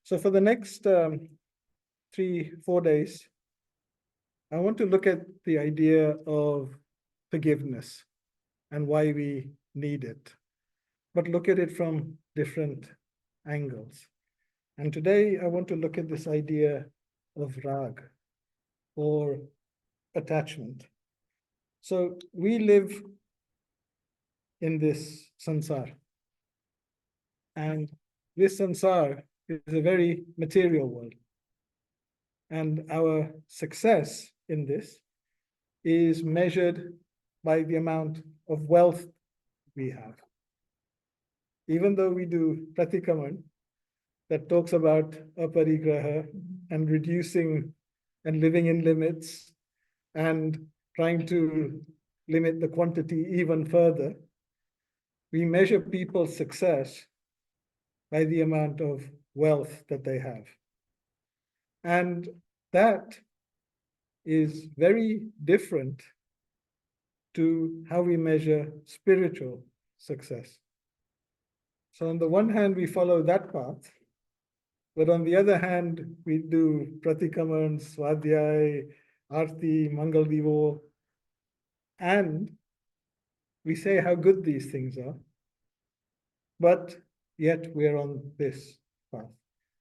So for the next 3-4 days, I want to look at the idea of forgiveness and why we need it, but look at it from different angles. And today I want to look at this idea of rag, or attachment. So we live in this sansar, and this sansar is a very material world. And our success in this is measured by the amount of wealth we have. Even though we do Pratikraman, that talks about aparigraha and reducing and living in limits and trying to limit the quantity even further, we measure people's success by the amount of wealth that they have. And that is very different to how we measure spiritual success. So on the one hand, we follow that path, but on the other hand, we do Pratikraman, Swadhyay, Arti, Mangal Divo, and we say how good these things are, but yet we're on this path.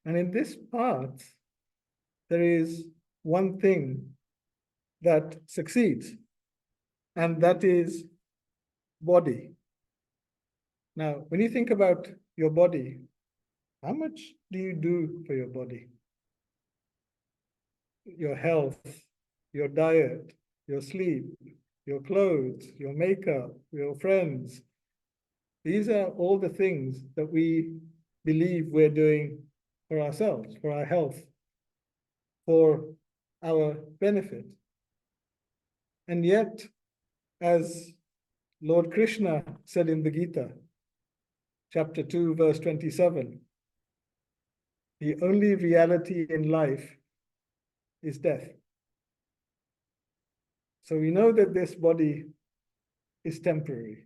And in this path, there is one thing that succeeds, and that is body. Now, when you think about your body, how much do you do for your body? Your health, your diet, your sleep, your clothes, your makeup, your friends. These are all the things that we believe we're doing for ourselves, for our health, for our benefit. And yet, as Lord Krishna said in the Gita, chapter 2, verse 27, the only reality in life is death. So we know that this body is temporary.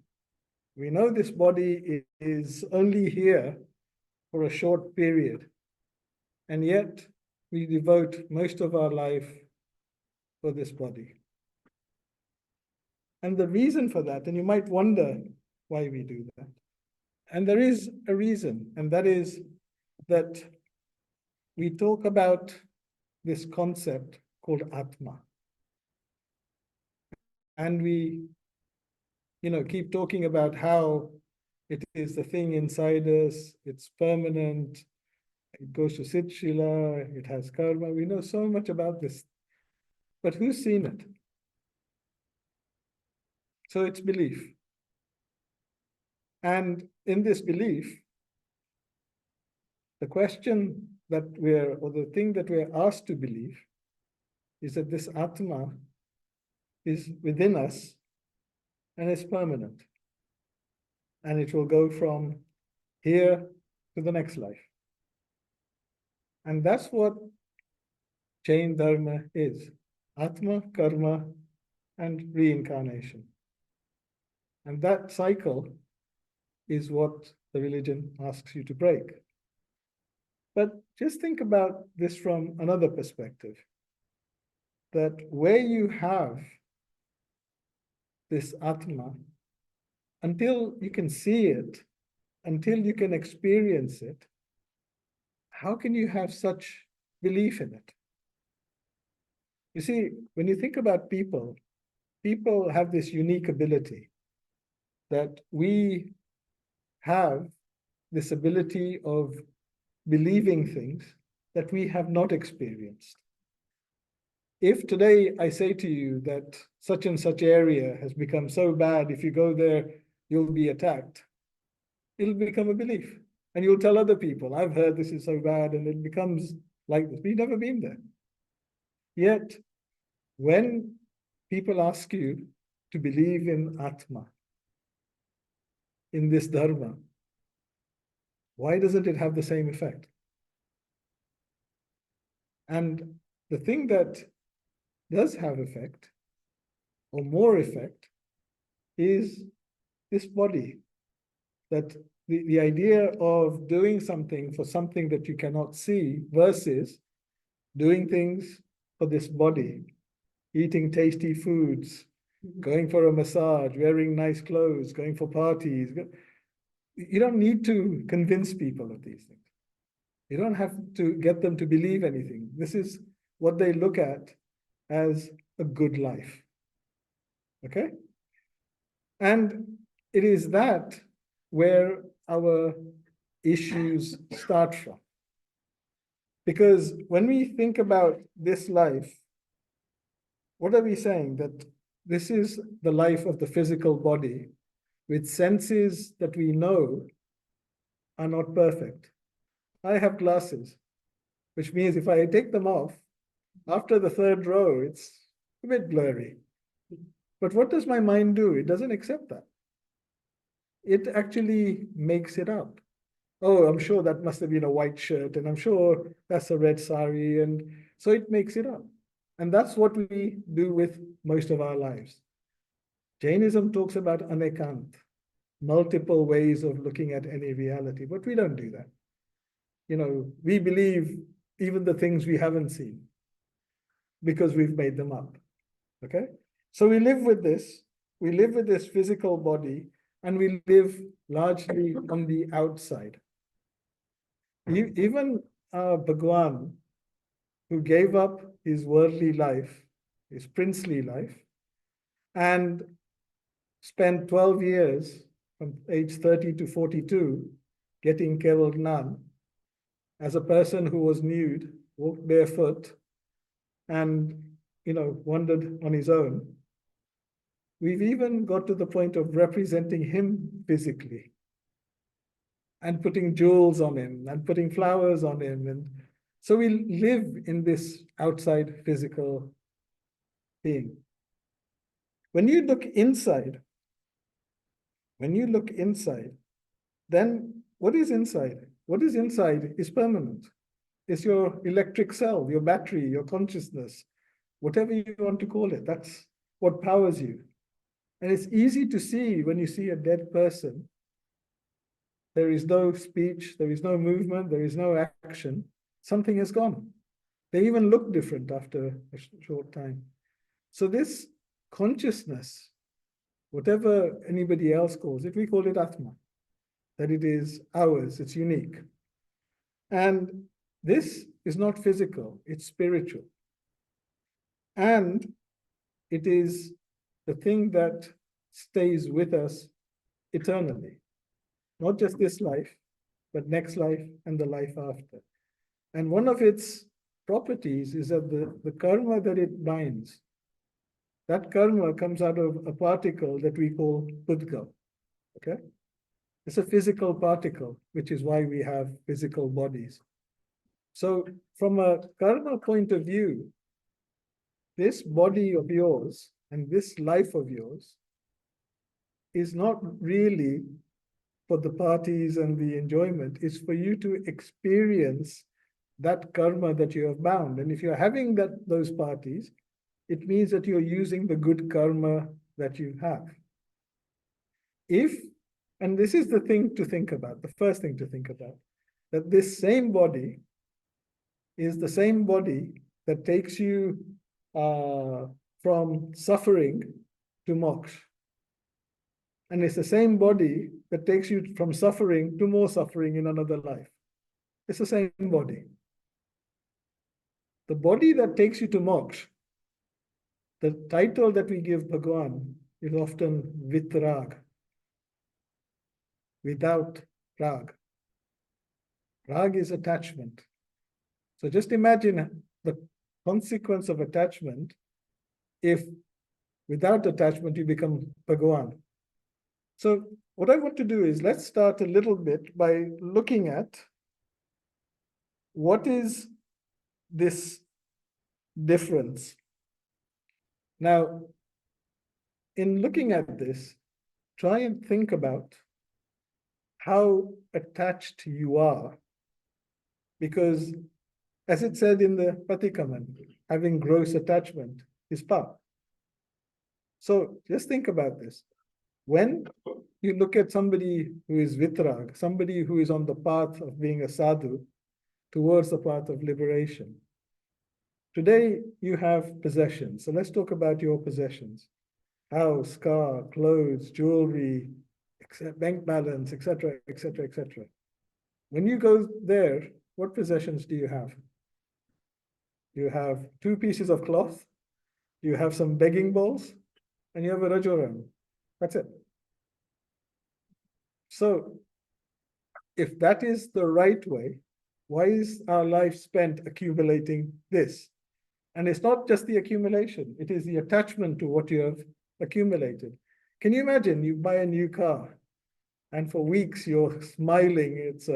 We know this body is only here for a short period. And yet we devote most of our life for this body. And the reason for that, and you might wonder why we do that. And there is a reason, and that is that we talk about this concept called Atma. And we, keep talking about how it is the thing inside us, it's permanent, it goes to Sit Shila, it has karma. We know so much about this. But who's seen it? So it's belief. And in this belief, the question that or the thing that we're asked to believe is that this Atma is within us and is permanent. And it will go from here to the next life. And that's what Jain Dharma is: Atma, Karma, and reincarnation. And that cycle is what the religion asks you to break. But just think about this from another perspective, that where you have this Atma, until you can see it, until you can experience it, how can you have such belief in it? You see, when you think about people, people have this unique ability that we have this ability of believing things that we have not experienced. If today I say to you that such and such area has become so bad, if you go there, you'll be attacked, it'll become a belief. And you'll tell other people, I've heard this is so bad, and it becomes like this. But you've never been there. Yet, when people ask you to believe in Atma, in this Dharma, why doesn't it have the same effect? And the thing that does have effect, or more effect, is this body that the idea of doing something for something that you cannot see versus doing things for this body, eating tasty foods, going for a massage, wearing nice clothes, going for parties. You don't need to convince people of these things. You don't have to get them to believe anything. This is what they look at as a good life. Okay? And it is that where our issues start from. Because when we think about this life, what are we saying? That this is the life of the physical body with senses that we know are not perfect. I have glasses, which means if I take them off, after the third row, it's a bit blurry. But what does my mind do? It doesn't accept that. It actually makes it up. Oh, I'm sure that must have been a white shirt, and I'm sure that's a red sari, and so it makes it up. And that's what we do with most of our lives. Jainism talks about anekant, multiple ways of looking at any reality, but we don't do that. You know, we believe even the things we haven't seen because we've made them up. Okay? So we live with this physical body, and we live largely on the outside. Even Bhagwan, who gave up his worldly life, his princely life, and spent 12 years from age 30 to 42 getting Keval Gnan as a person who was nude, walked barefoot, and wandered on his own. We've even got to the point of representing him physically and putting jewels on him and putting flowers on him. And so we live in this outside physical being. When you look inside, then what is inside? What is inside is permanent. It's your electric cell, your battery, your consciousness, whatever you want to call it. That's what powers you. And it's easy to see when you see a dead person. There is no speech, there is no movement, there is no action. Something has gone. They even look different after a short time. So this consciousness, whatever anybody else calls it, we call it Atma, that it is ours, it's unique. And this is not physical, it's spiritual. And it is the thing that stays with us eternally. Not just this life, but next life and the life after. And one of its properties is that the karma that it binds, that karma comes out of a particle that we call Budgal. Okay? It's a physical particle, which is why we have physical bodies. So from a karma point of view, this body of yours and this life of yours is not really for the parties and the enjoyment. It's for you to experience that karma that you have bound. And if you're having those parties, it means that you're using the good karma that you have. And this is the thing to think about, the first thing to think about, that this same body is the same body that takes you from suffering to moksha. And it's the same body that takes you from suffering to more suffering in another life. It's the same body. The body that takes you to moksha, the title that we give Bhagwan is often vitrag, without rag. Rag is attachment. So just imagine the consequence of attachment if without attachment you become Bhagwan. So what I want to do is let's start a little bit by looking at what is this difference. Now, in looking at this, try and think about how attached you are, because as it said in the Pratikraman, having gross attachment is power. So just think about this. When you look at somebody who is vitrag, somebody who is on the path of being a sadhu towards the path of liberation, today you have possessions. So let's talk about your possessions: house, car, clothes, jewelry, bank balance, etc., etc., etc. When you go there, what possessions do you have? You have two pieces of cloth, you have some begging bowls, and you have a rajoram. That's it. So if that is the right way, why is our life spent accumulating this? And it's not just the accumulation, it is the attachment to what you have accumulated. Can you imagine you buy a new car and for weeks you're smiling, it's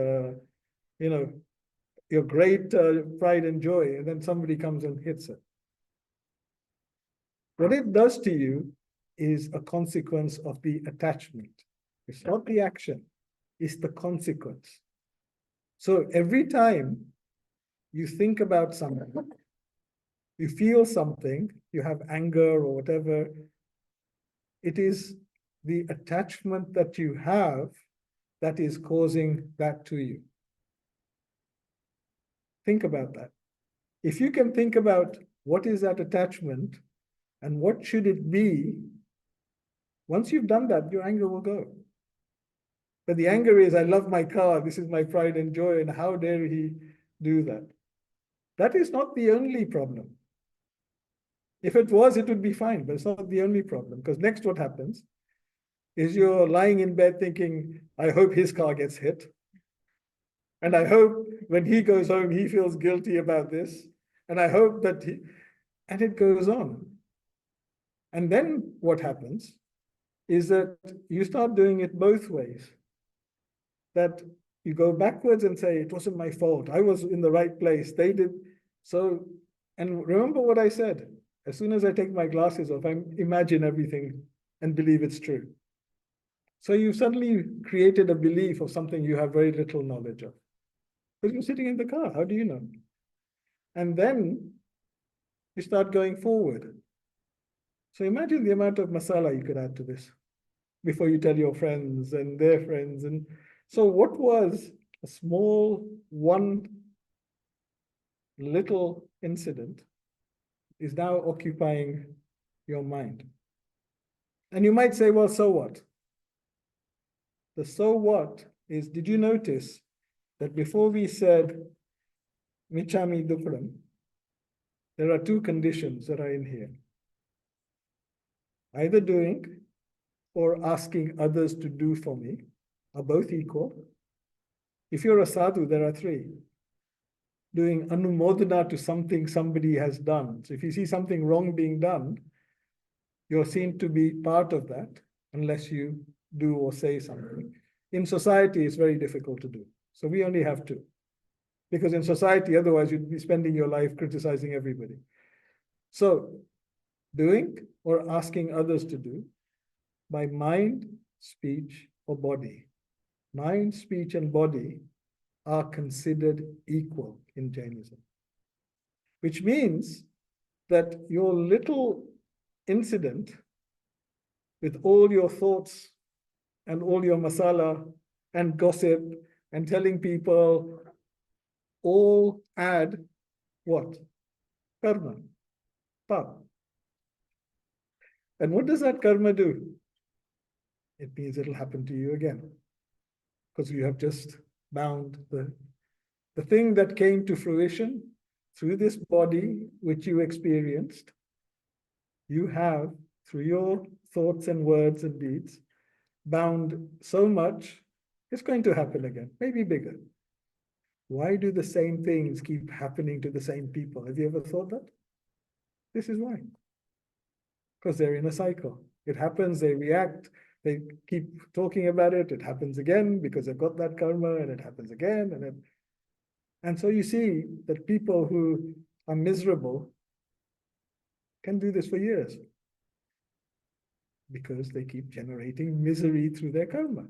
your great pride and joy, and then somebody comes and hits it. What it does to you is a consequence of the attachment. It's not the action, it's the consequence. So every time you think about something, you feel something, you have anger or whatever, it is the attachment that you have that is causing that to you. Think about that. If you can think about what is that attachment and what should it be, once you've done that, your anger will go. But the anger is, I love my car, this is my pride and joy, and how dare he do that? That is not the only problem. If it was, it would be fine, but it's not the only problem. Because next what happens is you're lying in bed thinking, I hope his car gets hit. And I hope when he goes home, he feels guilty about this. And I hope that and it goes on. And then what happens is that you start doing it both ways. That you go backwards and say, it wasn't my fault. I was in the right place. They did. So, and remember what I said. As soon as I take my glasses off, I imagine everything and believe it's true. So you suddenly created a belief of something you have very little knowledge of. Because you're sitting in the car, how do you know? And then you start going forward. So imagine the amount of masala you could add to this before you tell your friends and their friends. And so what was a small, one little incident is now occupying your mind. And you might say, well, so what? The so what is, did you notice that before we said Michami Dukram, there are two conditions that are in here. Either doing or asking others to do for me are both equal. If you're a sadhu, there are three. Doing anumodana to something somebody has done. So if you see something wrong being done, you're seen to be part of that unless you do or say something. In society, it's very difficult to do. So we only have two. Because in society, otherwise you'd be spending your life criticizing everybody. So doing or asking others to do by mind, speech, or body. Mind, speech, and body are considered equal in Jainism. Which means that your little incident with all your thoughts and all your masala and gossip and telling people all add what? Karma, pap. And what does that karma do? It means it'll happen to you again. Because you have just bound the thing that came to fruition through this body which you experienced. You have, through your thoughts and words and deeds, bound so much, it's going to happen again, maybe bigger. Why do the same things keep happening to the same people? Have you ever thought that? This is why. Because they're in a cycle. It happens, they react, they keep talking about it, it happens again because they've got that karma, and it happens again. And so you see that people who are miserable can do this for years because they keep generating misery through their karma.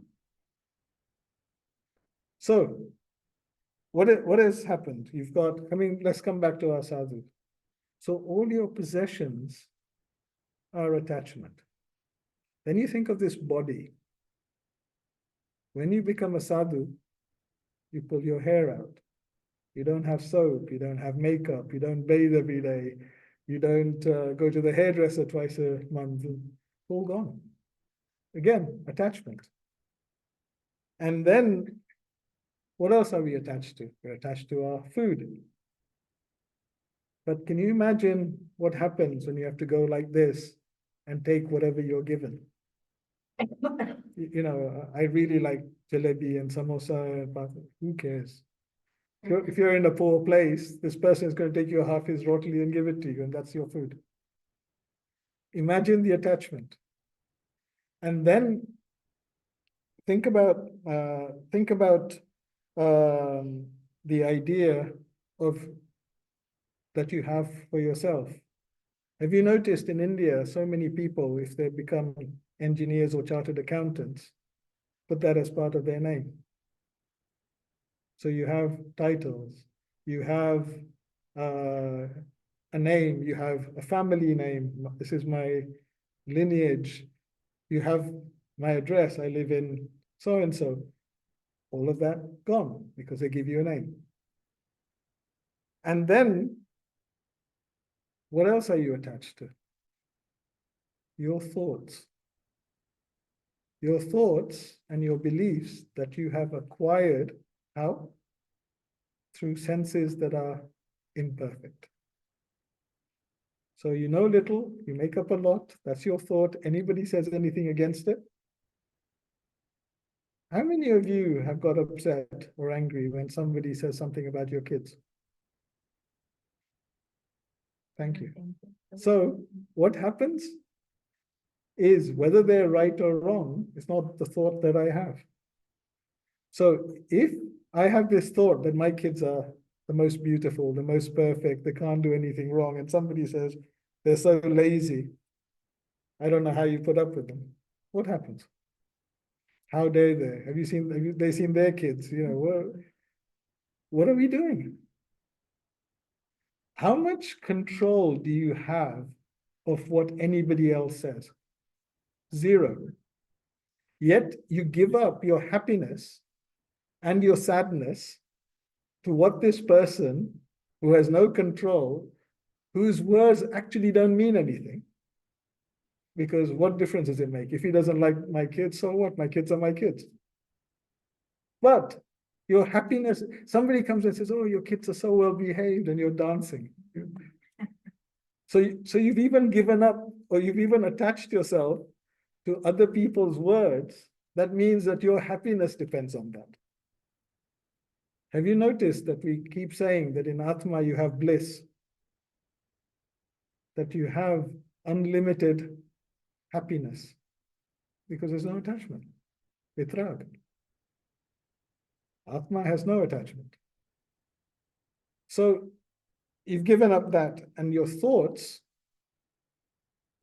So what has happened? You've got, let's come back to our sadhu. So all your possessions are attachment. Then you think of this body. When you become a sadhu, you pull your hair out. You don't have soap, you don't have makeup, you don't bathe every day, you don't go to the hairdresser twice a month. All gone. Again, attachment. And then what else are we attached to? We're attached to our food. But can you imagine what happens when you have to go like this and take whatever you're given? You know, I really like jalebi and samosa, but who cares? If you're in a poor place, this person is going to take you half his rotli and give it to you, and that's your food. Imagine the attachment. And then think about the idea of that you have for yourself. Have you noticed in India, so many people, if they become engineers or chartered accountants, put that as part of their name? So you have titles, you have a name, you have a family name. This is my lineage. You have my address. I live in so and so. All of that gone because they give you a name. And then what else are you attached to? Your thoughts. Your thoughts and your beliefs that you have acquired. How? Through senses that are imperfect. So you know little, you make up a lot. That's your thought. Anybody says anything against it? How many of you have got upset or angry when somebody says something about your kids? Thank you. So what happens is whether they're right or wrong, it's not the thought that I have. So if I have this thought that my kids are the most beautiful, the most perfect, they can't do anything wrong, and somebody says they're so lazy, I don't know how you put up with them. What happens? How dare they? Have they seen their kids? You know, what are we doing? How much control do you have of what anybody else says? Zero. Yet you give up your happiness and your sadness to what this person who has no control, whose words actually don't mean anything. Because what difference does it make? If he doesn't like my kids, so what? My kids are my kids. But your happiness, somebody comes and says, oh, your kids are so well behaved and you're dancing. So you've even given up or you've even attached yourself to other people's words. That means that your happiness depends on that. Have you noticed that we keep saying that in Atma you have bliss, that you have unlimited happiness because there's no attachment. Vitrag. Atma has no attachment. So you've given up that and your thoughts.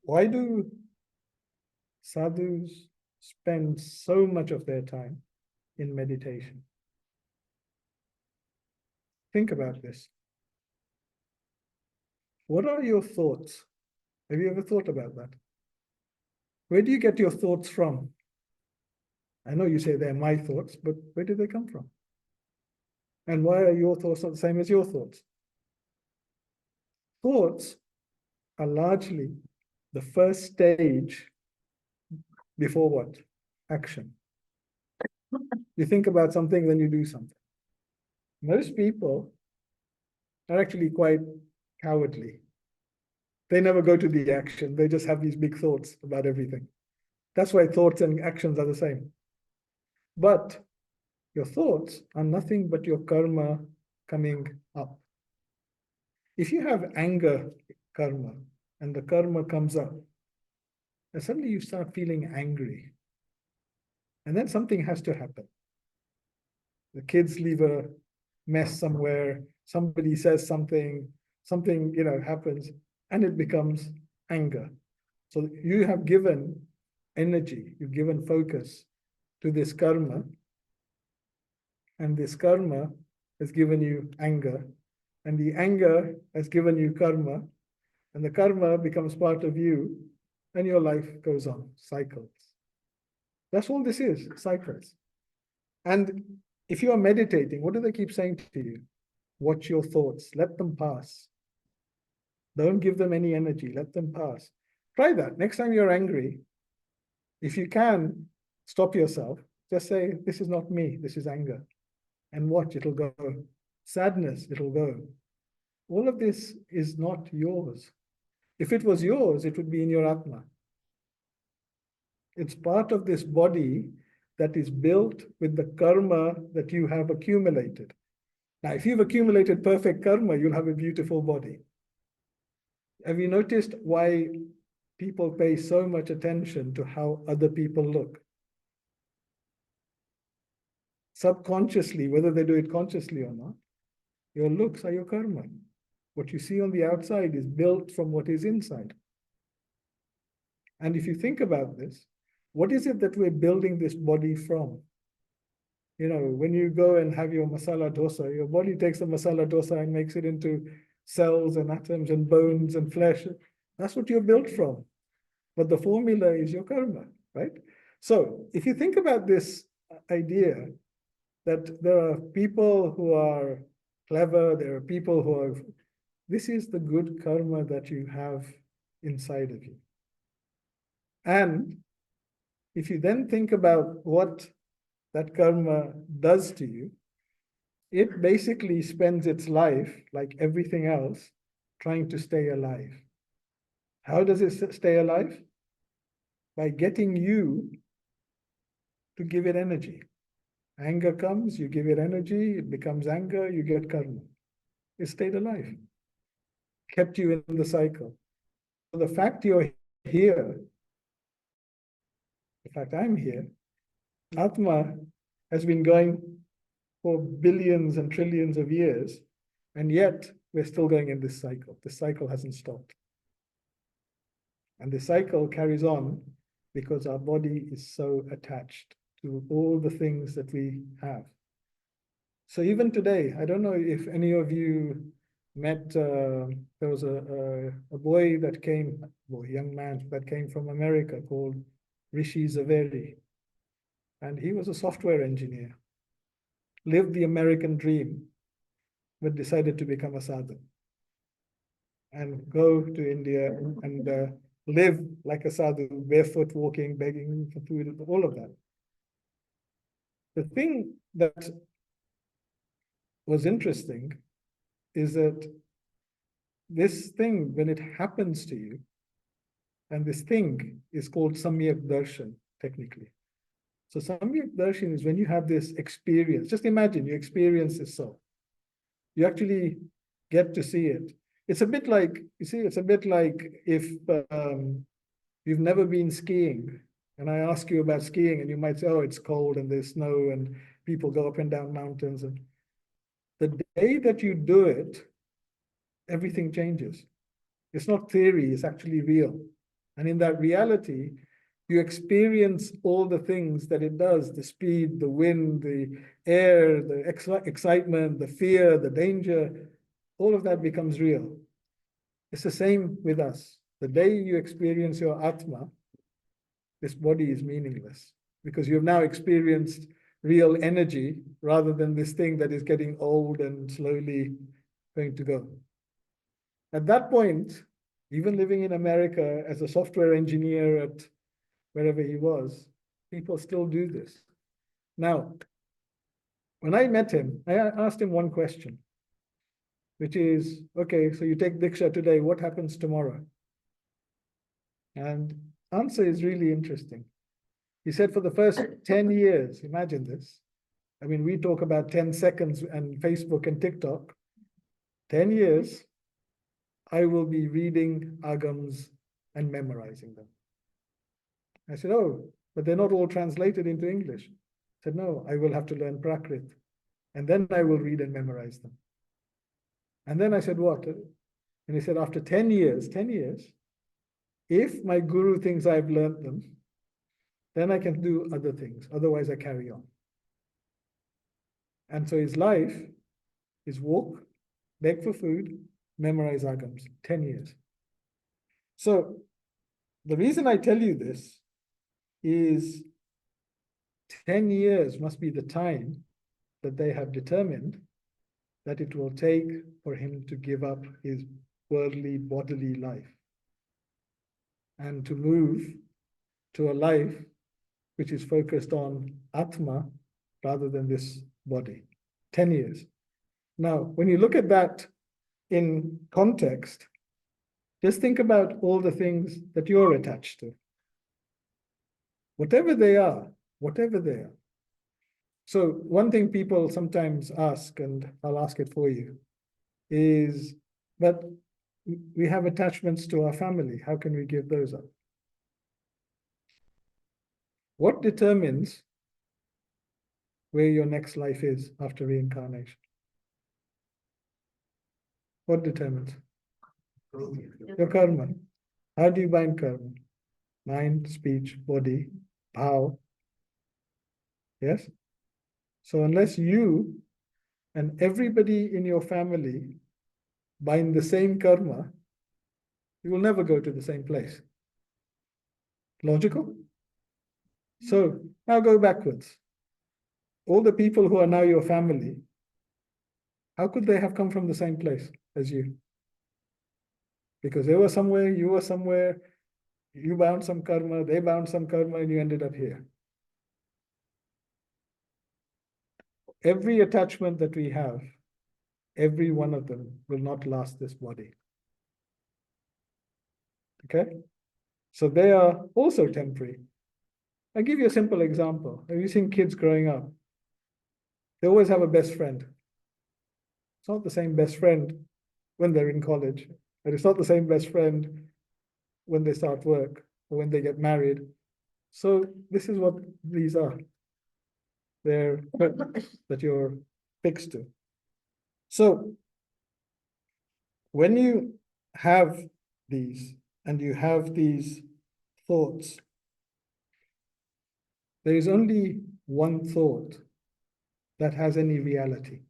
Why do sadhus spend so much of their time in meditation? Think about this. What are your thoughts? Have you ever thought about that? Where do you get your thoughts from? I know you say they're my thoughts, but where do they come from? And why are your thoughts not the same as your thoughts? Thoughts are largely the first stage before what? Action. You think about something, then you do something. Most people are actually quite cowardly. They never go to the action. They just have these big thoughts about everything. That's why thoughts and actions are the same. But your thoughts are nothing but your karma coming up. If you have anger karma and the karma comes up, and suddenly you start feeling angry. And then something has to happen. The kids leave a mess somewhere, somebody says something, happens, and it becomes anger. So you have given energy, you've given focus to this karma, and this karma has given you anger, and the anger has given you karma, and the karma becomes part of you, and your life goes on, cycles. That's all this is, cycles. And if you are meditating, what do they keep saying to you? Watch your thoughts, let them pass. Don't give them any energy, let them pass. Try that. Next time you're angry, if you can, stop yourself. Just say, this is not me, this is anger. And watch, it'll go. Sadness, it'll go. All of this is not yours. If it was yours, it would be in your Atma. It's part of this body that is built with the karma that you have accumulated. Now, if you've accumulated perfect karma, you'll have a beautiful body. Have you noticed why people pay so much attention to how other people look? Subconsciously, whether they do it consciously or not, your looks are your karma. What you see on the outside is built from what is inside. And if you think about this, what is it that we're building this body from? You know, when you go and have your masala dosa, your body takes the masala dosa and makes it into cells and atoms and bones and flesh. That's what you're built from. But the formula is your karma, right? So if you think about this idea that there are people who are clever, there are people who are, this is the good karma that you have inside of you. And if you then think about what that karma does to you, it basically spends its life, like everything else, trying to stay alive. How does it stay alive? By getting you to give it energy. Anger comes, you give it energy, it becomes anger, you get karma. It stayed alive, kept you in the cycle. So the fact you're here, the fact I'm here, Atma has been going for billions and trillions of years, and yet we're still going in this cycle. The cycle hasn't stopped. And the cycle carries on because our body is so attached to all the things that we have. So even today, I don't know if any of you met, there was a boy that came, a young man that came from America called Rishi Zaveri. And he was a software engineer, lived the American dream, but decided to become a sadhu and go to India and live like a sadhu, barefoot walking, begging for food, all of that. The thing that was interesting is that this thing, when it happens to you, and this thing is called Samyak Darshan, technically. So Samyak Darshan is when you have this experience. Just imagine you experience this soul. You actually get to see it. It's a bit like, you see, it's a bit like if you've never been skiing, and I ask you about skiing, and you might say, oh, it's cold and there's snow and people go up and down mountains. And the day that you do it, everything changes. It's not theory, it's actually real. And in that reality, you experience all the things that it does, the speed, the wind, the air, the excitement, the fear, the danger, all of that becomes real. It's the same with us. The day you experience your Atma, this body is meaningless because you've now experienced real energy rather than this thing that is getting old and slowly going to go. At that point, even living in America as a software engineer at wherever he was, people still do this. Now, when I met him, I asked him one question, which is, okay, so you take Diksha today, what happens tomorrow? And answer is really interesting. He said for the first 10 years, imagine this. I mean, we talk about 10 seconds and Facebook and TikTok. 10 years, I will be reading agams and memorizing them. I said, oh, but they're not all translated into English. I said, no, I will have to learn Prakrit. And then I will read and memorize them. And then I said, what? And he said, after 10 years, if my guru thinks I've learned them, then I can do other things. Otherwise, I carry on. And so his life is walk, beg for food, memorize agams, 10 years. So the reason I tell you this is 10 years must be the time that they have determined that it will take for him to give up his worldly bodily life and to move to a life which is focused on Atma rather than this body. 10 years. Now, when you look at that in context, just think about all the things that you're attached to. Whatever they are, whatever they are. So one thing people sometimes ask, and I'll ask it for you, is, but we have attachments to our family. How can we give those up? What determines where your next life is after reincarnation? What determines? Your karma. How do you bind karma? Mind, speech, body, how? Yes? So unless you and everybody in your family bind the same karma, you will never go to the same place. Logical? So now go backwards. All the people who are now your family, how could they have come from the same place as you? Because they were somewhere, you were somewhere, you bound some karma, they bound some karma, and you ended up here. Every attachment that we have, every one of them will not last this body. Okay? So they are also temporary. I'll give you a simple example. Have you seen kids growing up? They always have a best friend. It's not the same best friend when they're in college, and it's not the same best friend when they start work or when they get married. So this is what these are. They're that you're fixed to. So when you have these and you have these thoughts, there is only one thought that has any reality,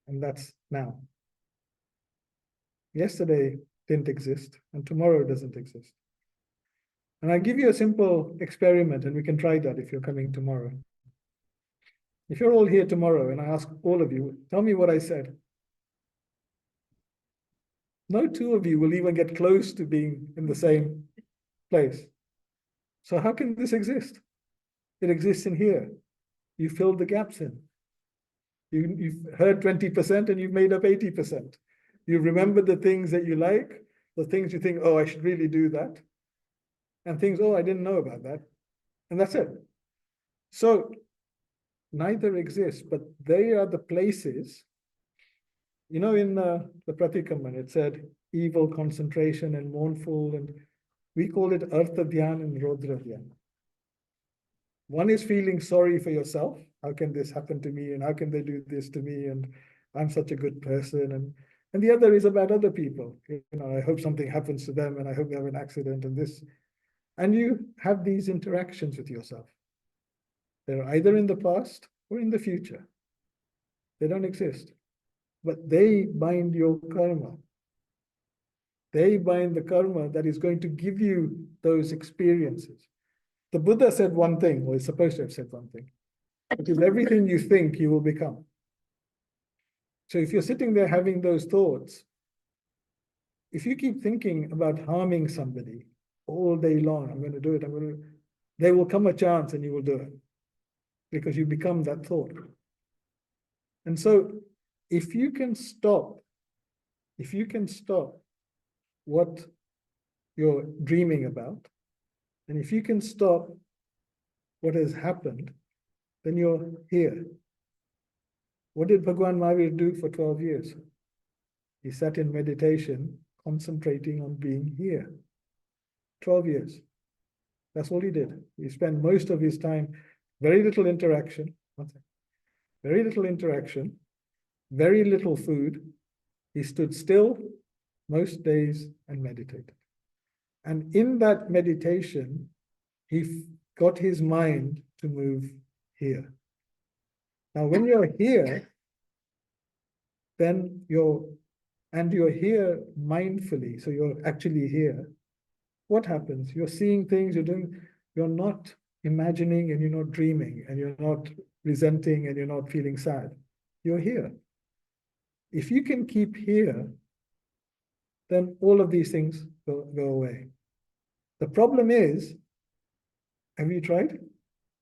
and that's now. Yesterday didn't exist, and tomorrow doesn't exist. And I give you a simple experiment, and we can try that if you're coming tomorrow. If you're all here tomorrow and I ask all of you, tell me what I said. No two of you will even get close to being in the same place. So how can this exist? It exists in here. You filled the gaps in. You've heard 20% and you've made up 80%. You remember the things that you like, the things you think, oh, I should really do that. And things, oh, I didn't know about that. And that's it. So neither exist, but they are the places. You know, in the Pratikraman, it said evil, concentration, and mournful, and we call it Artha Dhyan and Rodra Dhyan. One is feeling sorry for yourself. How can this happen to me? And how can they do this to me? And I'm such a good person. And the other is about other people. You know, I hope something happens to them and I hope they have an accident and this. And you have these interactions with yourself. They're either in the past or in the future. They don't exist. But they bind your karma. They bind the karma that is going to give you those experiences. The Buddha said one thing, or is supposed to have said one thing, which is everything you think you will become. So if you're sitting there having those thoughts, if you keep thinking about harming somebody all day long, I'm going to do it, there will come a chance and you will do it because you become that thought. And so if you can stop what you're dreaming about, and if you can stop what has happened, then you're here. What did Bhagwan Mahavir do for 12 years? He sat in meditation, concentrating on being here. 12 years. That's all he did. He spent most of his time, very little interaction, very little interaction, very little food. He stood still most days and meditated. And in that meditation, he got his mind to move here. Now, when you're here, then you're here mindfully, so you're actually here. What happens? You're seeing things, you're not imagining and you're not dreaming and you're not resenting and you're not feeling sad. You're here. If you can keep here, then all of these things go away. The problem is, have you tried?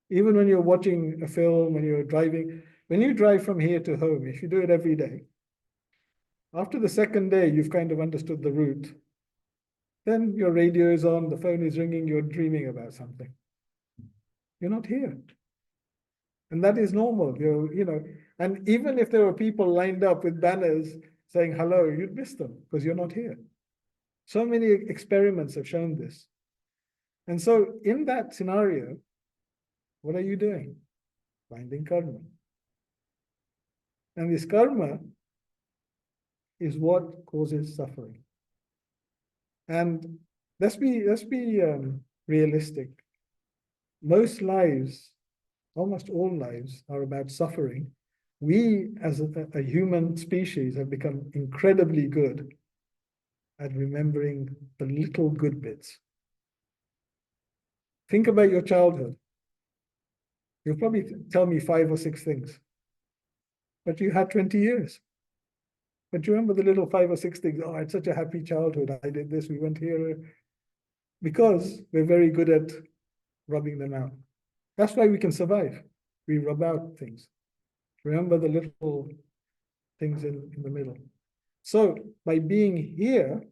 Even when you're watching a film, when you're driving, when you drive from here to home, if you do it every day, after the second day, you've kind of understood the route. Then your radio is on, the phone is ringing, you're dreaming about something. You're not here. And that is normal. And even if there were people lined up with banners saying hello, you'd miss them because you're not here. So many experiments have shown this. And so in that scenario, what are you doing? Finding karma. And this karma is what causes suffering. And let's be realistic. Most lives, almost all lives, are about suffering. We, as a human species, have become incredibly good at remembering the little good bits. Think about your childhood. You'll probably tell me 5 or 6 things, but you had 20 years. But you remember the little 5 or 6 things. Oh, I had such a happy childhood. I did this, we went here. Because we're very good at rubbing them out. That's why we can survive. We rub out things. Remember the little things in the middle. So by being here,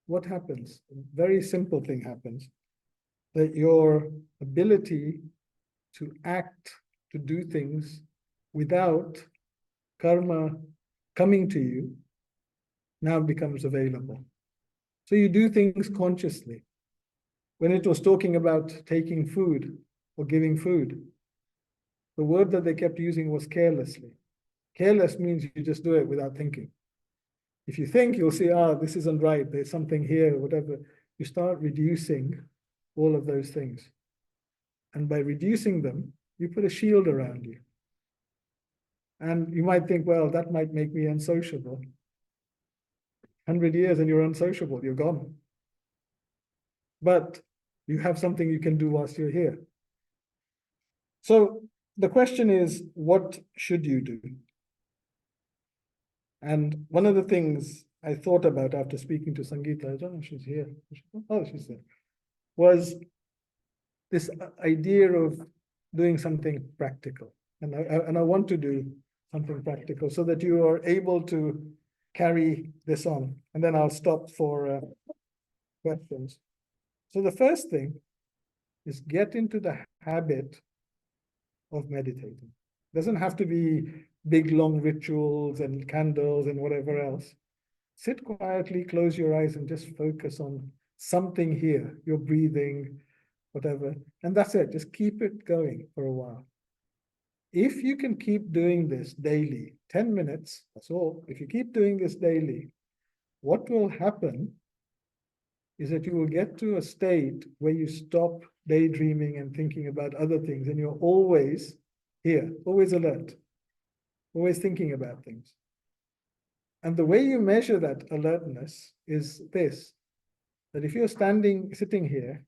what happens? A very simple thing happens. That your ability to act, to do things without karma coming to you now becomes available. So you do things consciously. When it was talking about taking food or giving food, the word that they kept using was carelessly. Careless means you just do it without thinking. If you think, you'll see, this isn't right, there's something here, whatever. You start reducing all of those things. And by reducing them, you put a shield around you. And you might think, well, that might make me unsociable. 100 years and you're unsociable, you're gone. But you have something you can do whilst you're here. So the question is, what should you do? And one of the things I thought about after speaking to Sangeeta, I don't know if she's here. Oh, she's there. Was this idea of doing something practical. And I want to do something practical so that you are able to carry this on. And then I'll stop for questions. So the first thing is get into the habit of meditating. It doesn't have to be big, long rituals and candles and whatever else. Sit quietly, close your eyes, and just focus on something here, your breathing, whatever. And that's it. Just keep it going for a while. If you can keep doing this daily, 10 minutes, that's all. If you keep doing this daily, what will happen is that you will get to a state where you stop daydreaming and thinking about other things, and you're always here, always alert, always thinking about things. And the way you measure that alertness is this, that if you're sitting here,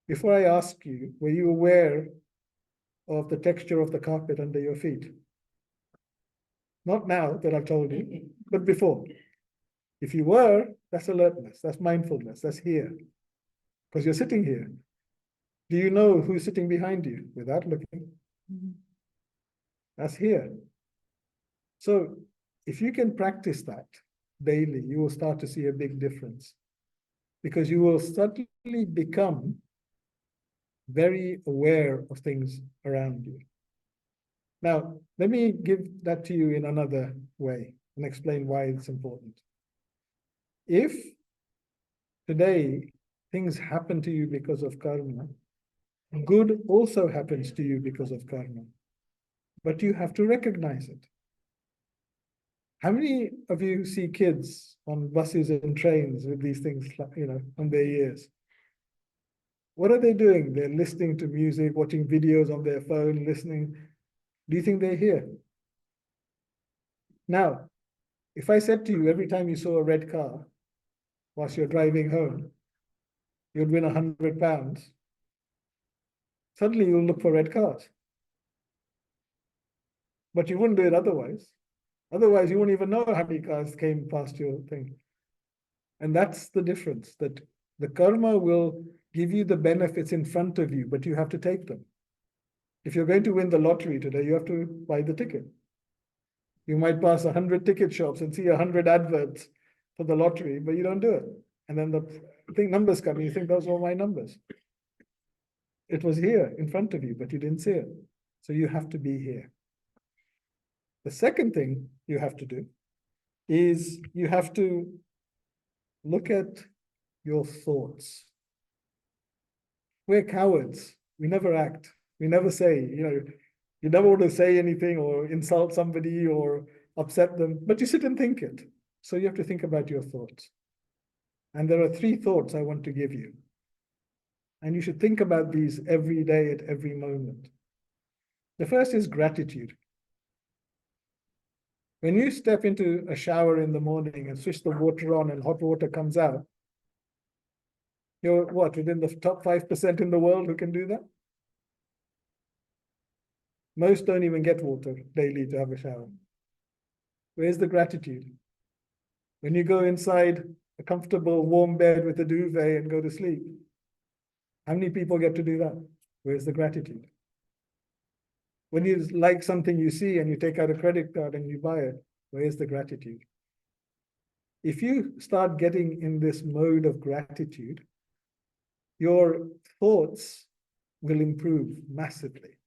before I ask you, were you aware of the texture of the carpet under your feet? Not now that I've told you, but before. If you were, that's alertness, that's mindfulness, that's here, because you're sitting here. Do you know who's sitting behind you without looking? That's here. So if you can practice that daily, you will start to see a big difference, because you will suddenly become very aware of things around you. Now, let me give that to you in another way and explain why it's important. If today things happen to you because of karma, good also happens to you because of karma, but you have to recognize it. How many of you see kids on buses and trains with these things, on their ears? What are they doing? They're listening to music, watching videos on their phone, listening. Do you think they're here? Now, if I said to you every time you saw a red car whilst you're driving home, you'd win £100. Suddenly you'll look for red cars. But you wouldn't do it otherwise. Otherwise, you won't even know how many cars came past your thing. And that's the difference, that the karma will give you the benefits in front of you, but you have to take them. If you're going to win the lottery today, you have to buy the ticket. You might pass 100 ticket shops and see 100 adverts for the lottery, but you don't do it. And then the numbers come, and you think those are all my numbers. It was here in front of you, but you didn't see it. So you have to be here. The second thing you have to do is you have to look at your thoughts. We're cowards. We never act. We never say, you never want to say anything or insult somebody or upset them, but you sit and think it. So you have to think about your thoughts. And there are 3 thoughts I want to give you. And you should think about these every day at every moment. The first is gratitude. When you step into a shower in the morning and switch the water on and hot water comes out, you're what, within the top 5% in the world who can do that? Most don't even get water daily to have a shower. Where's the gratitude? When you go inside a comfortable warm bed with a duvet and go to sleep, how many people get to do that? Where's the gratitude? When you like something you see and you take out a credit card and you buy it, where's the gratitude? If you start getting in this mode of gratitude, your thoughts will improve massively.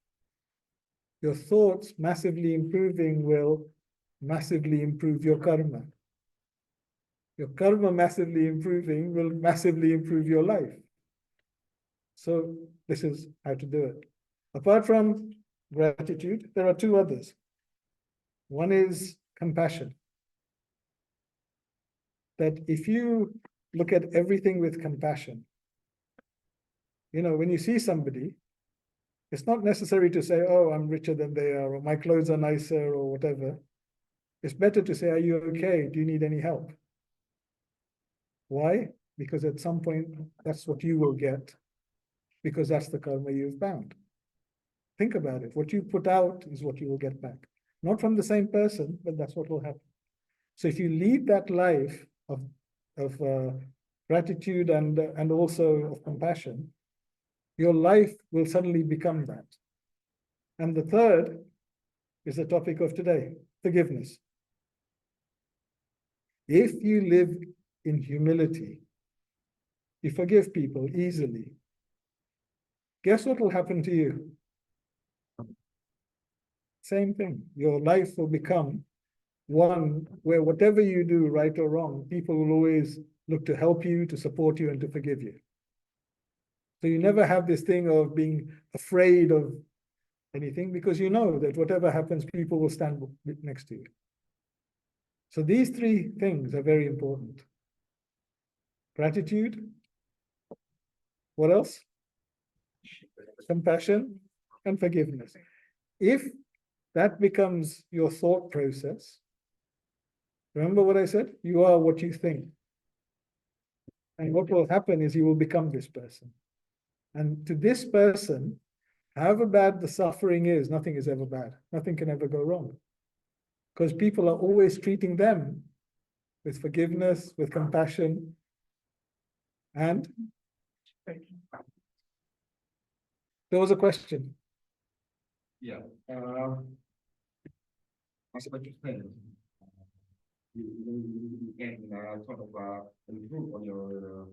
Your thoughts massively improving will massively improve your karma. Your karma massively improving will massively improve your life. So this is how to do it. Apart from gratitude, there are 2 others. One is compassion. That if you look at everything with compassion, when you see somebody, it's not necessary to say, oh, I'm richer than they are, or my clothes are nicer, or whatever. It's better to say, are you okay? Do you need any help? Why? Because at some point, that's what you will get, because that's the karma you've bound. Think about it. What you put out is what you will get back. Not from the same person, but that's what will happen. So if you lead that life of gratitude and also of compassion, your life will suddenly become that. And the third is the topic of today, forgiveness. If you live in humility, you forgive people easily, guess what will happen to you? Same thing. Your life will become one where whatever you do, right or wrong, people will always look to help you, to support you, and to forgive you. So you never have this thing of being afraid of anything, because you know that whatever happens, people will stand next to you. So these 3 things are very important. Gratitude. What else? Compassion and forgiveness. If that becomes your thought process, remember what I said? You are what you think. And what will happen is you will become this person. And to this person, however bad the suffering is, nothing is ever bad. Nothing can ever go wrong. Because people are always treating them with forgiveness, with compassion, and there was a question. Yeah. As what you said, you can sort of improve on your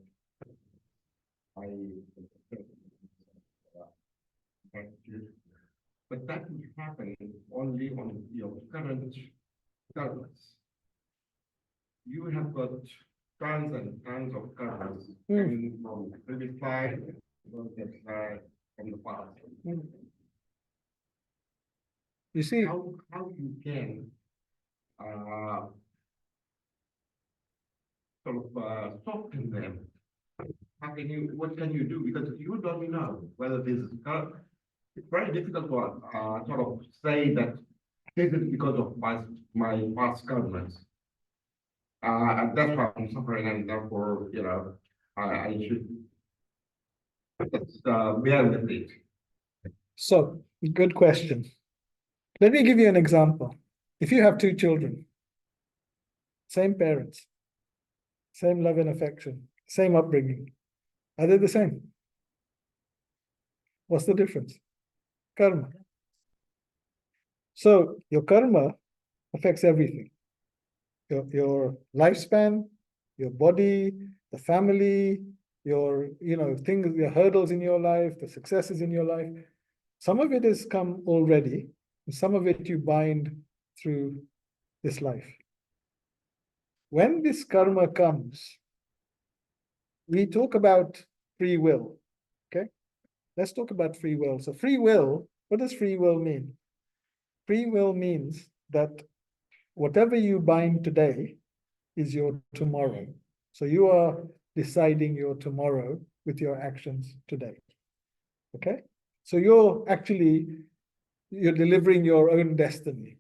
attitude, but that will happen only on your current currents. You have got tons and tons of currents coming from previous life, from the past. You see, how you can sort of soften them. What can you do? Because you don't know whether this is, it's very difficult to sort of say that this is because of my past governments. And that's why I'm suffering, and therefore, I should That's beyond the bridge. So, good question. Let me give you an example. If you have two children, same parents, same love and affection, same upbringing, are they the same? What's the difference? Karma. So your karma affects everything. Your lifespan, your body, the family, your things, your hurdles in your life, the successes in your life. Some of it has come already, and some of it you bind through this life. When this karma comes, we talk about free will. Okay, let's talk about free will. So free will, what does free will mean? Free will means that whatever you bind today is your tomorrow. So you are deciding your tomorrow with your actions today. Okay? So you're delivering your own destiny.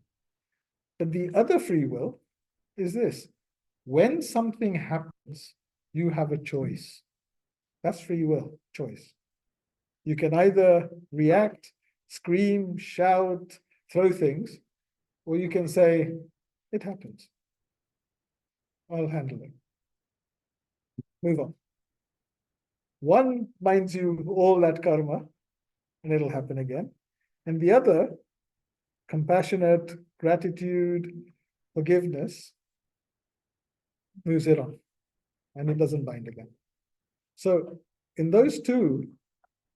But the other free will is this. When something happens, you have a choice. That's free will, choice. You can either react, scream, shout, throw things, or you can say, it happens. I'll handle it. Move on. One binds you all that karma, and it'll happen again. And the other, compassionate, gratitude, forgiveness, moves it on, and it doesn't bind again. So in those two,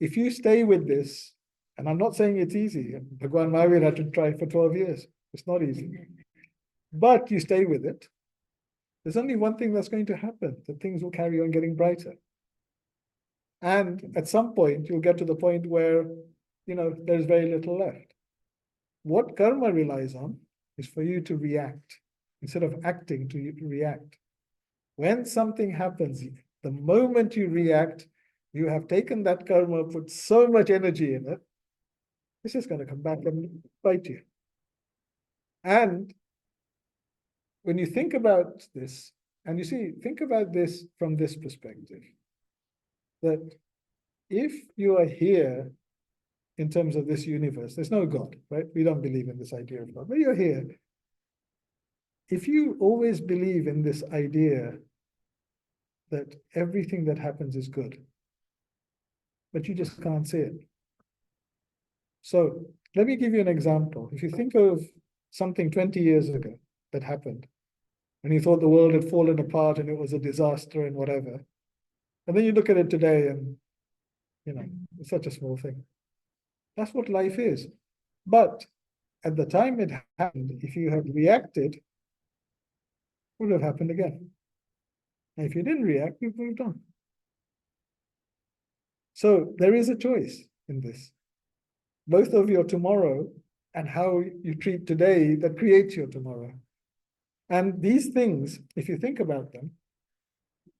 if you stay with this, and I'm not saying it's easy, Bhagwan Mahavir had to try for 12 years. It's not easy. But you stay with it, there's only one thing that's going to happen, that things will carry on getting brighter. And at some point, you'll get to the point where, there's very little left. What karma relies on is for you to react. Instead of acting, to react. When something happens, the moment you react, you have taken that karma, put so much energy in it, it's just going to come back and bite you. And when you think about this, and think about this from this perspective, that if you are here in terms of this universe, there's no God, right? We don't believe in this idea of God, but you're here. If you always believe in this idea that everything that happens is good, but you just can't see it. So let me give you an example. If you think of something 20 years ago that happened, and you thought the world had fallen apart and it was a disaster and whatever, and then you look at it today and, it's such a small thing. That's what life is. But at the time it happened, if you had reacted, it would have happened again. And if you didn't react, you've moved on. So there is a choice in this. Both of your tomorrow and how you treat today that creates your tomorrow. And these things, if you think about them,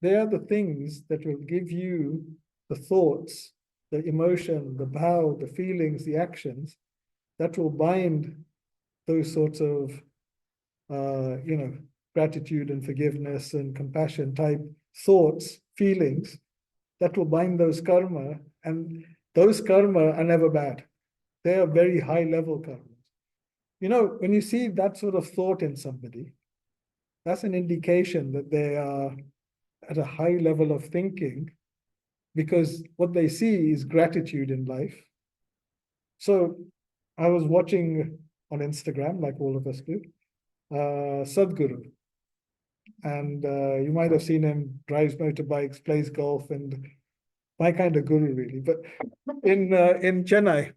they are the things that will give you the thoughts, the emotion, the vow, the feelings, the actions that will bind those sorts of, gratitude and forgiveness and compassion type thoughts, feelings that will bind those karma. And those karma are never bad. They are very high level karmas. When you see that sort of thought in somebody, that's an indication that they are at a high level of thinking, because what they see is gratitude in life. So I was watching on Instagram, like all of us do, Sadhguru. And you might have seen him, drives motorbikes, plays golf, and my kind of guru, really. But in Chennai,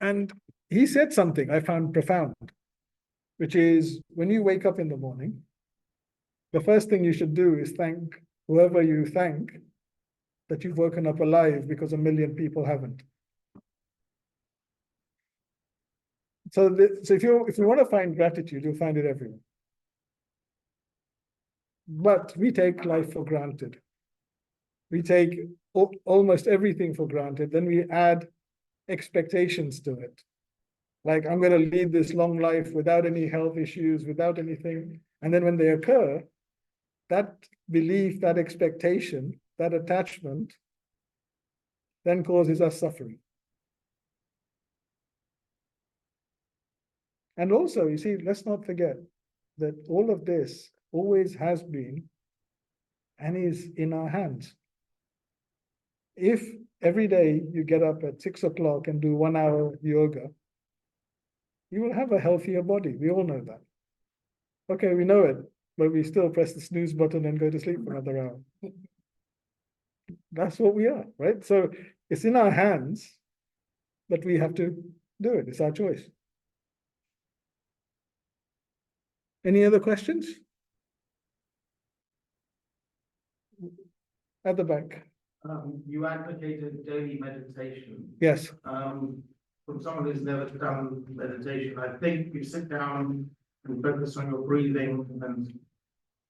and he said something I found profound, which is when you wake up in the morning, the first thing you should do is thank whoever you thank that you've woken up alive, because 1 million people haven't. So if you want to find gratitude, you'll find it everywhere. But we take life for granted. We take almost everything for granted. Then we add expectations to it. Like, I'm going to lead this long life without any health issues, without anything. And then when they occur, that belief, that expectation, that attachment then causes us suffering. And also, you see, let's not forget that all of this always has been and is in our hands. If every day you get up at 6 o'clock and do 1 hour yoga, you will have a healthier body. We all know that. Okay, we know it, but we still press the snooze button and go to sleep for another hour. That's what we are, right? So it's in our hands, but we have to do it. It's our choice. Any other questions? At the back. You advocated daily meditation. Yes. From someone who's never done meditation, I think you sit down and focus on your breathing and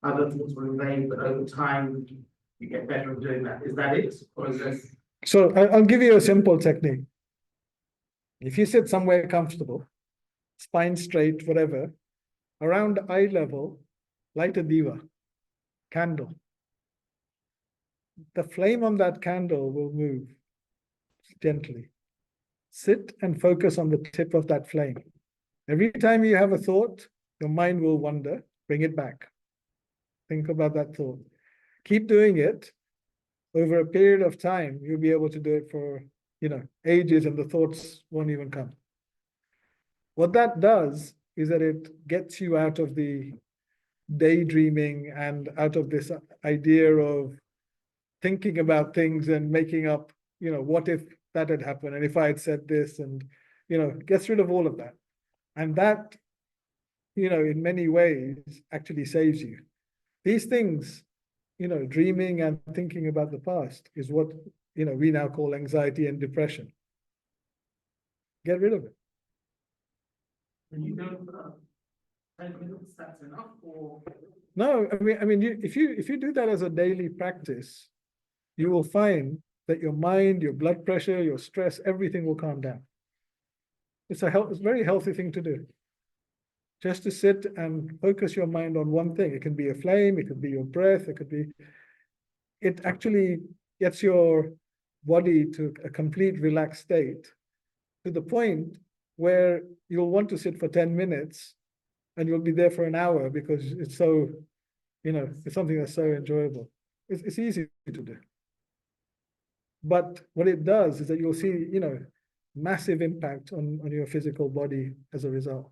other things will remain, but over time you get better at doing that. Is that it? Or is this? So I'll give you a simple technique. If you sit somewhere comfortable, spine straight, whatever, around eye level, light a diva, candle. The flame on that candle will move gently. Sit and focus on the tip of that flame. Every time you have a thought, your mind will wander, bring it back. Think about that thought. Keep doing it. Over a period of time, you'll be able to do it for, ages, and the thoughts won't even come. What that does is that it gets you out of the daydreaming and out of this idea of thinking about things and making up, what if that had happened and if I had said this, and, gets rid of all of that. And that, in many ways actually saves you. These things, dreaming and thinking about the past is what, we now call anxiety and depression. Get rid of it. And you don't 10 minutes, that's enough, or No, if you do that as a daily practice, you will find that your mind, your blood pressure, your stress, everything will calm down. It's a very healthy thing to do. Just to sit and focus your mind on one thing. It can be a flame, it could be your breath, it actually gets your body to a complete relaxed state, to the point where you'll want to sit for 10 minutes and you'll be there for an hour because it's so, it's something that's so enjoyable. It's easy to do. But what it does is that you'll see, massive impact on your physical body as a result.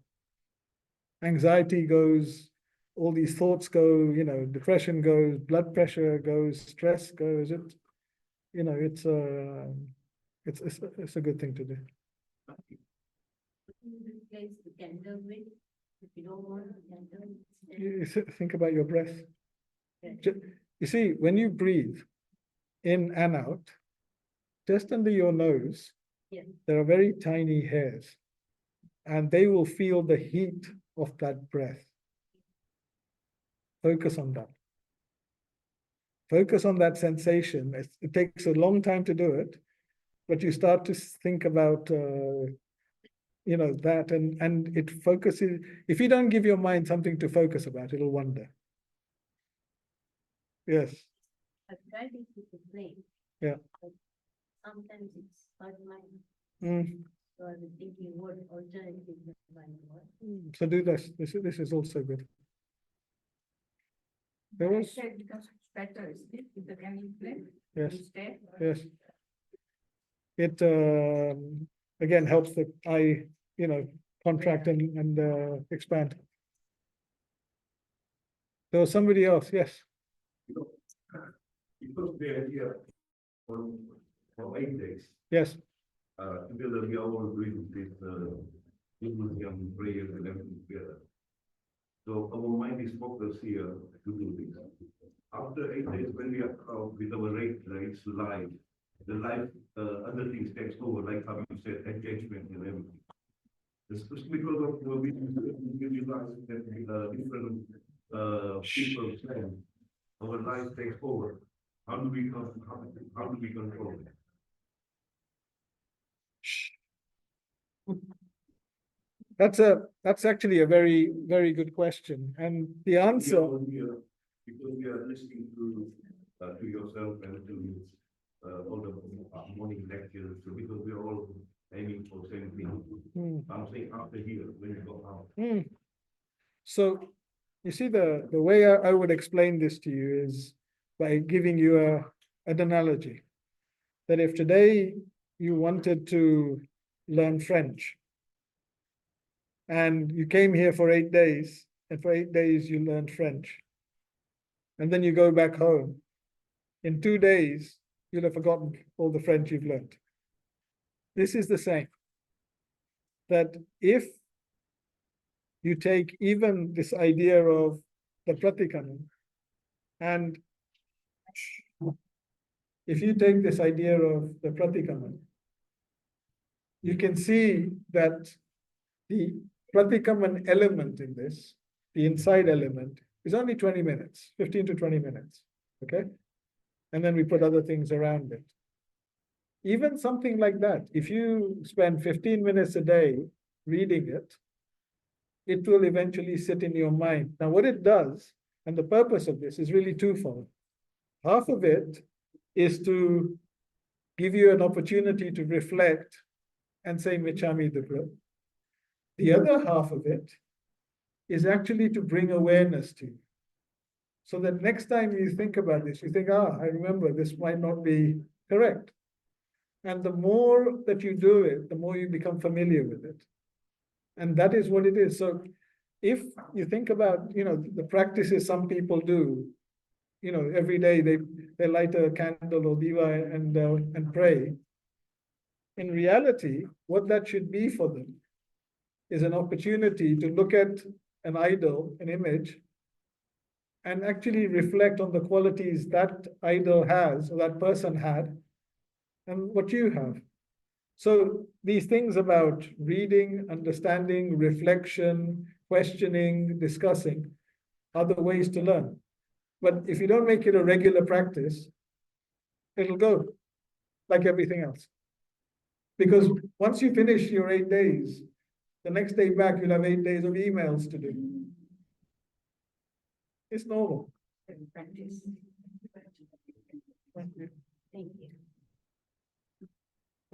Anxiety goes, all these thoughts go, depression goes, blood pressure goes, stress goes. It's a good thing to do. Replace the candle with, if you don't want the candle. Think about your breath. You see, when you breathe in and out, just under your nose, there are very tiny hairs, and they will feel the heat of that breath. Focus on that. Focus on that sensation. It takes a long time to do it, but you start to think about, that, and it focuses. If you don't give your mind something to focus about, it'll wander. Yes. I've tried it with the flame. Yeah. But sometimes it's hard mind. So I was thinking what alternative mind was. So do this. This is also good. There was, Said because it's better, isn't it, with the candle flame? yes, Instead. yes. It again helps the eye, contract and expand. There was somebody else, yes. Because the idea for 8 days, Yes. together we are all doing this and prayers and everything together. So our mind is focused here to do this. After 8 days, when we are out with our rates life, the life, other things takes over, like how you said, engagement and everything. Especially because of we realize that different people stand, our life takes over. How do we control it? That's actually a very, very good question. And the answer, Because we are listening to yourself and to all the morning lectures, so because we're all aiming for the same thing. I'm saying after here, when you go out. So you see, the way I would explain this to you is by giving you an analogy. That if today you wanted to learn French and you came here for 8 days, and for 8 days you learned French, and then you go back home, in 2 days, you'll have forgotten all the French you've learned. This is the same. That if you take even this idea of the Pratikraman, and if you take this idea of the Pratikraman, you can see that the Pratikraman element in this, the inside element, is only 20 minutes, 15 to 20 minutes, okay? And then we put other things around it. Even something like that, if you spend 15 minutes a day reading it, it will eventually sit in your mind. Now, what it does, and the purpose of this is really twofold. Half of it is to give you an opportunity to reflect and say Michami Dukra. The other half of it is actually to bring awareness to you. So that next time you think about this, you think, I remember this might not be correct. And the more that you do it, the more you become familiar with it. And that is what it is. So if you think about, the practices some people do, every day they light a candle or diva and pray. In reality, what that should be for them is an opportunity to look at an idol, an image, and actually reflect on the qualities that idol has, or that person had, and what you have. So these things about reading, understanding, reflection, questioning, discussing are the ways to learn. But if you don't make it a regular practice, it'll go like everything else. Because once you finish your 8 days, the next day back, you'll have 8 days of emails to do. It's normal. Practice. Thank you.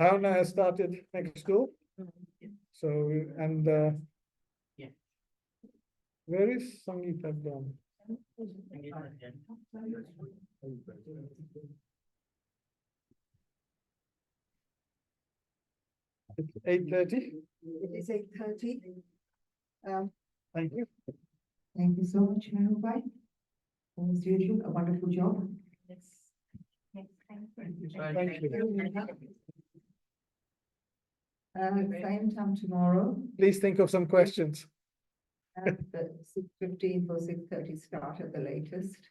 Bhavna has started next door. So, and where is Sangeeta gone? It's 8:30. It is 8:30. Thank you. Thank you so much, Meherbai. As usual, a wonderful job. Thank you. Same time tomorrow, Please think of some questions. at the 6:15 or 6:30 start at the latest.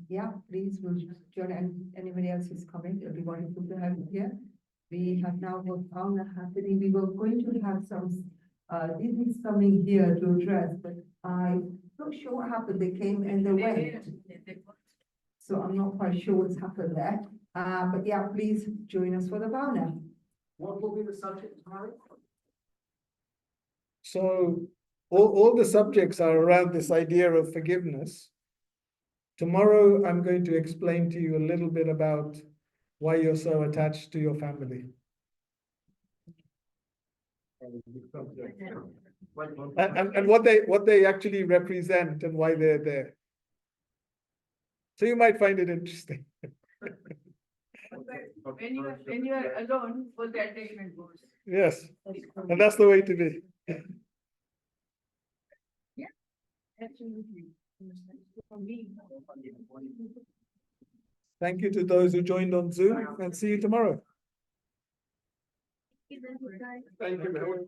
Yeah, please, will join, and anybody else who's coming, it'll be wonderful to have you here. We have now got Bhavna happening. We were going to have some, this coming here to address, but I'm not sure what happened. They came and they went. So I'm not quite sure what's happened there. But yeah, please join us for the Bhavna. What will be the subject tomorrow? So all the subjects are around this idea of forgiveness. Tomorrow, I'm going to explain to you a little bit about why you're so attached to your family. And what they actually represent and why they're there. So you might find it interesting. When you are alone, all the attachment goes. Yes, and that's the way to be. Absolutely. Thank you to those who joined on Zoom, and see you tomorrow. Thank you.